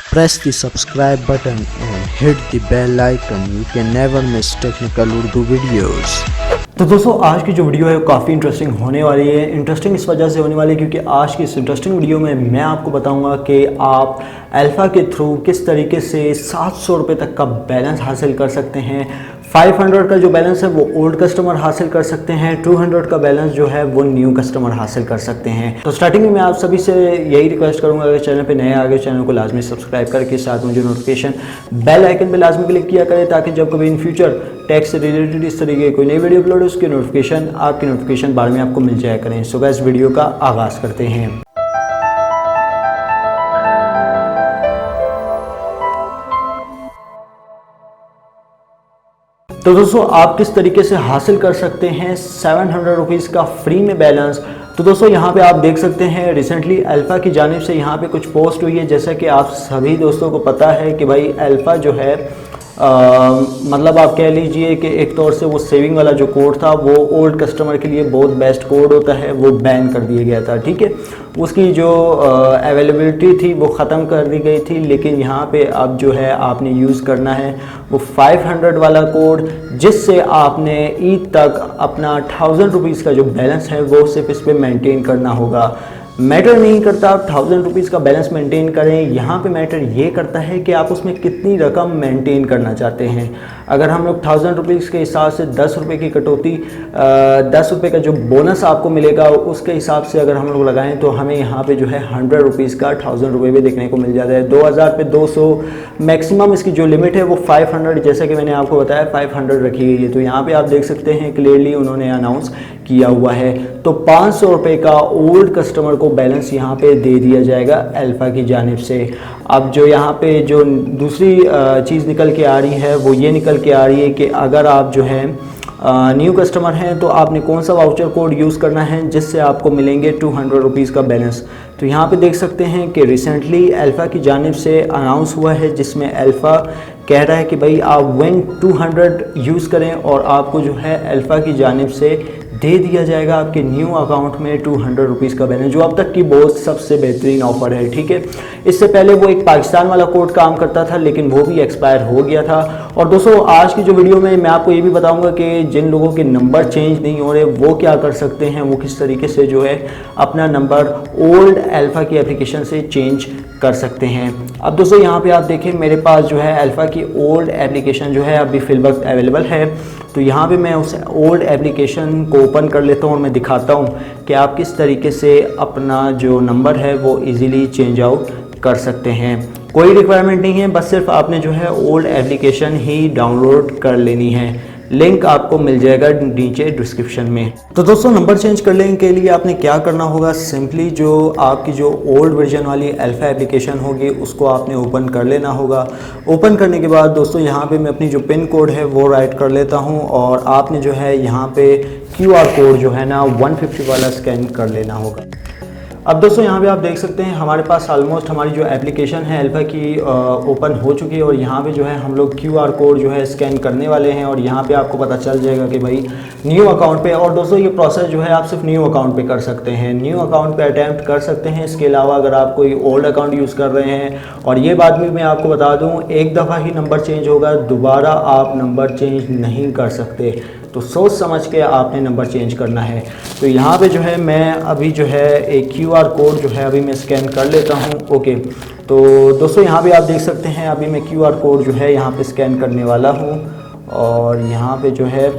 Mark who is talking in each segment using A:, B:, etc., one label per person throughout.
A: Press the subscribe button and hit the bell icon. You can never miss technical Urdu videos.
B: तो दोस्तों आज की जो video है वो काफ़ी इंटरेस्टिंग होने वाली है। इंटरेस्टिंग इस वजह से होने वाली है क्योंकि आज की इस इंटरेस्टिंग वीडियो में मैं आपको बताऊंगा कि आप अल्फ़ा के थ्रू किस तरीके से 700 रुपये तक का बैलेंस हासिल कर सकते हैं। 500 का जो बैलेंस है वो ओल्ड कस्टमर हासिल कर सकते हैं, 200 का बैलेंस जो है वो न्यू कस्टमर हासिल कर सकते हैं। तो स्टार्टिंग में मैं आप सभी से यही रिक्वेस्ट करूंगा, अगर चैनल पे नए आ गए चैनल को लाजमी सब्सक्राइब करके साथ में जो नोटिफिकेशन बेल आइकन पे लाजमी क्लिक किया करें ताकि जब कभी इन फ्यूचर टैक्स से रिलेटेड इस तरीके की कोई नई वीडियो अपलोड हो उसकी नोटिफिकेशन आपकी नोटिफिकेशन बार में आपको मिल जाया करें। सो गाइस वीडियो का आगाज़ करते हैं। तो दोस्तों आप किस तरीके से हासिल कर सकते हैं 700 रुपीज़ का फ्री में बैलेंस। तो दोस्तों यहाँ पे आप देख सकते हैं रिसेंटली अल्फ़ा की जानिब से यहाँ पे कुछ पोस्ट हुई है। जैसा कि आप सभी दोस्तों को पता है कि भाई अल्फ़ा जो है मतलब आप कह लीजिए कि एक तौर से वो सेविंग वाला जो कोड था वो ओल्ड कस्टमर के लिए बहुत बेस्ट कोड होता है, वो बैन कर दिया गया था। ठीक है, उसकी जो अवेलेबिलिटी थी वो ख़त्म कर दी गई थी, लेकिन यहाँ पे अब जो है आपने यूज़ करना है वो 500 वाला कोड, जिससे आपने ईद तक अपना 1000 रुपीज़ का जो बैलेंस है वो सिर्फ इस पर मेंटेन करना होगा। मैटर नहीं करता आप 1000 रुपीज़ का बैलेंस मेंटेन करें, यहाँ पे मैटर ये करता है कि आप उसमें कितनी रकम मेंटेन करना चाहते हैं। अगर हम लोग 1000 रुपीज़ के हिसाब से 10 रुपये की कटौती 10 रुपये का जो बोनस आपको मिलेगा उसके हिसाब से अगर हम लोग लगाएं तो हमें यहाँ पे जो है 100 रुपीज़ का 1000 रुपये भी देखने को मिल जाता है। 2000 पे 200 मैक्सिमम इसकी जो लिमिट है वो 500, जैसा कि मैंने आपको बताया 500 रखी गई है। तो यहाँ पर आप देख सकते हैं क्लियरली उन्होंने अनाउंस किया हुआ है। तो 500 रुपये का ओल्ड कस्टमर को बैलेंस यहाँ पे दे दिया जाएगा अल्फ़ा की जानिब से। अब जो यहाँ पे जो दूसरी चीज़ निकल के आ रही है वो ये निकल के आ रही है कि अगर आप जो है न्यू कस्टमर हैं तो आपने कौन सा वाउचर कोड यूज़ करना है जिससे आपको मिलेंगे 200 रुपीज़ का बैलेंस। तो यहाँ पे देख सकते हैं कि रिसेंटली अल्फ़ा की जानिब से अनाउंस हुआ है जिसमें अल्फ़ा कह रहा है कि भाई आप विन 200 यूज़ करें और आपको जो है अल्फ़ा की जानिब से दे दिया जाएगा आपके न्यू अकाउंट में 200 रुपीज़ का बैलेंस, जो अब तक की बहुत सबसे बेहतरीन ऑफ़र है। ठीक है, इससे पहले वो एक पाकिस्तान वाला कोड काम करता था लेकिन वो भी एक्सपायर हो गया था। और दोस्तों आज की जो वीडियो में मैं आपको ये भी बताऊंगा कि जिन लोगों के नंबर चेंज नहीं हो रहे वो क्या कर सकते हैं, वो किस तरीके से जो है अपना नंबर ओल्ड अल्फ़ा की एप्लीकेशन से चेंज कर सकते हैं। अब दोस्तों यहाँ पे आप देखें मेरे पास जो है अल्फ़ा की ओल्ड एप्लीकेशन जो है अभी फिल वक्त अवेलेबल है। तो यहाँ पे मैं उस ओल्ड एप्लीकेशन को ओपन कर लेता हूँ और मैं दिखाता हूँ कि आप किस तरीके से अपना जो नंबर है वो इजीली चेंज आउट कर सकते हैं। कोई रिक्वायरमेंट नहीं है, बस सिर्फ आपने जो है ओल्ड एप्लीकेशन ही डाउनलोड कर लेनी है। लिंक आपको मिल जाएगा नीचे डिस्क्रिप्शन में। तो दोस्तों नंबर चेंज करने के लिए आपने क्या करना होगा, सिंपली जो आपकी जो ओल्ड वर्जन वाली अल्फ़ा एप्लीकेशन होगी उसको आपने ओपन कर लेना होगा। ओपन करने के बाद दोस्तों यहाँ पे मैं अपनी जो पिन कोड है वो राइट कर लेता हूँ और आपने जो है यहाँ पे QR कोड जो है ना 150 वाला स्कैन कर लेना होगा। अब दोस्तों यहाँ पे आप देख सकते हैं हमारे पास ऑलमोस्ट हमारी जो एप्लीकेशन है अल्फ़ा की ओपन हो चुकी है और यहाँ पे जो है हम लोग QR कोड जो है स्कैन करने वाले हैं और यहाँ पे आपको पता चल जाएगा कि भाई न्यू अकाउंट पे। और दोस्तों ये प्रोसेस जो है आप सिर्फ न्यू अकाउंट पे कर सकते हैं, न्यू अकाउंट पे अटैम्प्ट कर सकते हैं। इसके अलावा अगर आप कोई ओल्ड अकाउंट यूज़ कर रहे हैं, और ये बात भी मैं आपको बता दूँ एक दफ़ा ही नंबर चेंज होगा, दोबारा आप नंबर चेंज नहीं कर सकते। तो सोच समझ के आपने नंबर चेंज करना है। तो यहाँ पे जो है मैं अभी जो है एक QR कोड जो है अभी मैं स्कैन कर लेता हूँ। ओके, तो दोस्तों यहाँ पे आप देख सकते हैं अभी मैं QR कोड जो है यहाँ पे स्कैन करने वाला हूँ और यहाँ पे जो है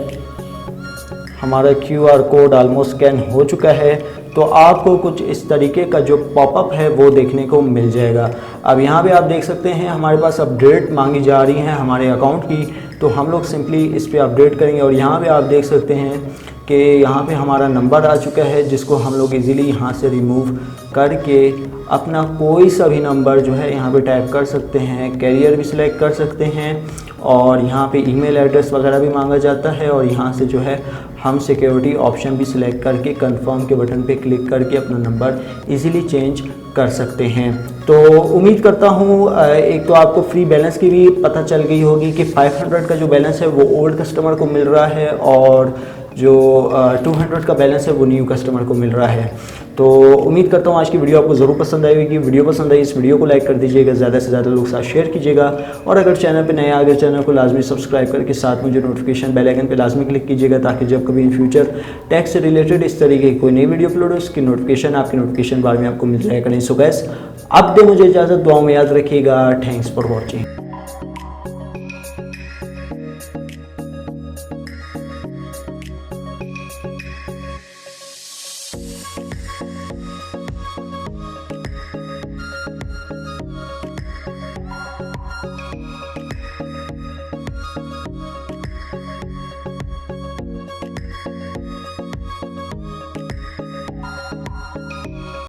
B: हमारा QR कोड ऑलमोस्ट स्कैन हो चुका है। तो आपको कुछ इस तरीके का जो पॉपअप है वो देखने को मिल जाएगा। अब यहाँ पे आप देख सकते हैं हमारे पास अपडेट मांगी जा रही है हमारे अकाउंट की, तो हम लोग सिंपली इस पे अपडेट करेंगे और यहाँ पे आप देख सकते हैं कि यहाँ पे हमारा नंबर आ चुका है जिसको हम लोग इजीली यहाँ से रिमूव करके अपना कोई सा भी नंबर जो है यहाँ पे टाइप कर सकते हैं। कैरियर भी सिलेक्ट कर सकते हैं और यहाँ पे ईमेल एड्रेस वगैरह भी मांगा जाता है और यहाँ से जो है हम सिक्योरिटी ऑप्शन भी सिलेक्ट करके कंफर्म के बटन पे क्लिक करके अपना नंबर इजीली चेंज कर सकते हैं। तो उम्मीद करता हूँ एक तो आपको फ्री बैलेंस की भी पता चल गई होगी कि 500 का जो बैलेंस है वो ओल्ड कस्टमर को मिल रहा है और जो 200 का बैलेंस है वो न्यू कस्टमर को मिल रहा है। तो उम्मीद करता हूँ आज की वीडियो आपको ज़रूर पसंद आई होगी। वीडियो पसंद आई इस वीडियो को लाइक कर दीजिएगा, ज़्यादा से ज़्यादा लोग साथ शेयर कीजिएगा, और अगर चैनल पे नए आ गए चैनल को लाजमी सब्सक्राइब करके साथ में जो नोटिफिकेशन बेल आइकन पे लाजमी क्लिक कीजिएगा, ताकि जब कभी इन फ्यूचर टैक्स से रिलेटेड इस तरीके की कोई नई वीडियो अपलोड हो उसकी नोटिफिकेशन आपके नोटिफिकेशन बार में आपको मिल जाएगा। नहीं सो गैस अब दे मुझे इजाज़त, दुआओं में याद रखिएगा। Thanks for watching.